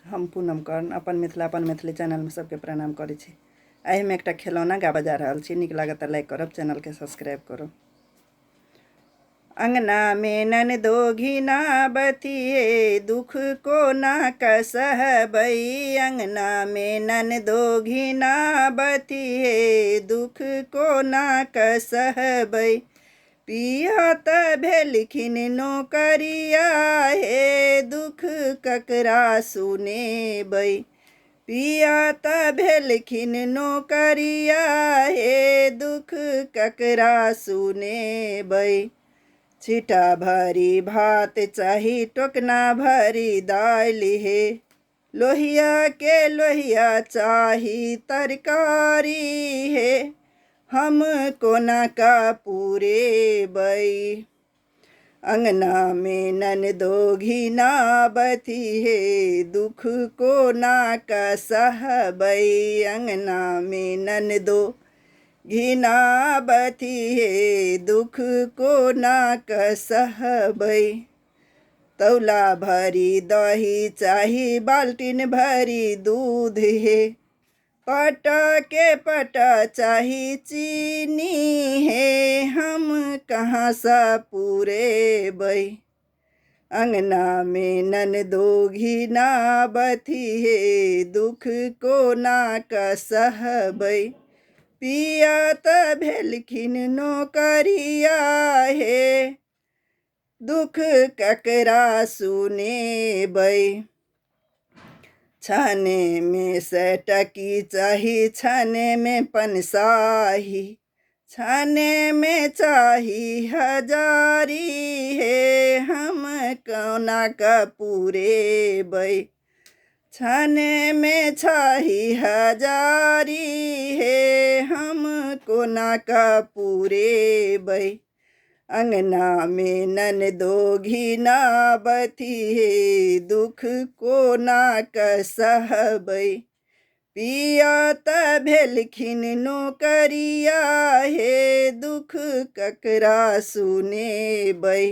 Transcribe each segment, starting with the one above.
हम पूनम कर्ण अपन मिथिला अपन मैथिली चैनल में सबके प्रणाम करै छी। आइ हम एकटा खिलौना गाबऽ जा रहल छी। नीक लागत तऽ लाइक करब, चैनल के सब्सक्राइब करब। अंगना में ननदो घिनाबतिए दुख को ना कसहबै। अंगना में ननदो घिनाबतिए दुख को ना कसहबै। पिया त भेलखिन नौकरिया हे दुख ककरा सुनेबै। पिया त भेलखिन नौकरिया हे दुख ककरा सुनेबै। छिटा भरी भात चाही टोकना भरी दालि हे। लोहिया के लोहिया चाही तरकारी हे। हम कोना का पूरेबै। अंगना में ननदो घिनाबती हे दुख को ना कसहबै। अंगना में ननदो घिनाबती हे दुख को ना कसहबै। तौला भरी दही चाही बाल्टीन भरी दूध हे। पटा के पटा चाही चीनी हे। हम कहाँ सा पूरेबै। अंगना में ननदो घिनाबती हे दुख को ना कसहबै। पिया त भेलखिन नौकरिया हे दुख ककरा सुनेबै। छाने में सटकी चाही छाने में पनसाही। छाने में चाही हजारी हे। हम कोना का पूरेबै। छाने में चाही हजारी हे। हम कोना का पूरेबै। अंगना में ननदो घिनाबती हे दुख को ना कसहबै। पिया त भेलखिन नौकरिया हे दुख ककरा सुनेबै।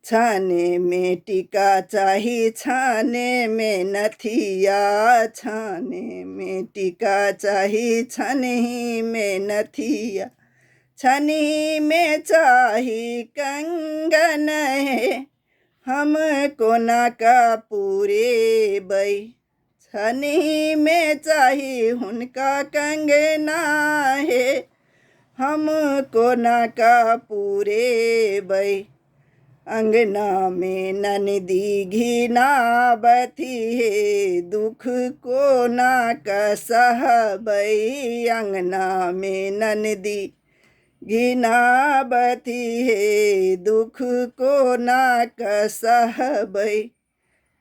छाने में टीका चाही छाने में नथिया। छाने में टीका चाही छनही में नथिया। छनही में चाही कंगन हे। हम कोना का पूरेबै। छनही में चाही हुनका कंगना हे। हम कोना का पूरेबै। अंगना में ननदी घिनाबती हे दुख को ना कसहबै। अंगना में ननदी घिनाबती हे दुख को ना कसहबै।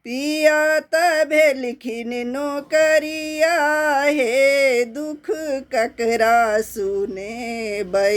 पिया त भेलखिन नौकरिया हे दुख ककरा सुनेबै।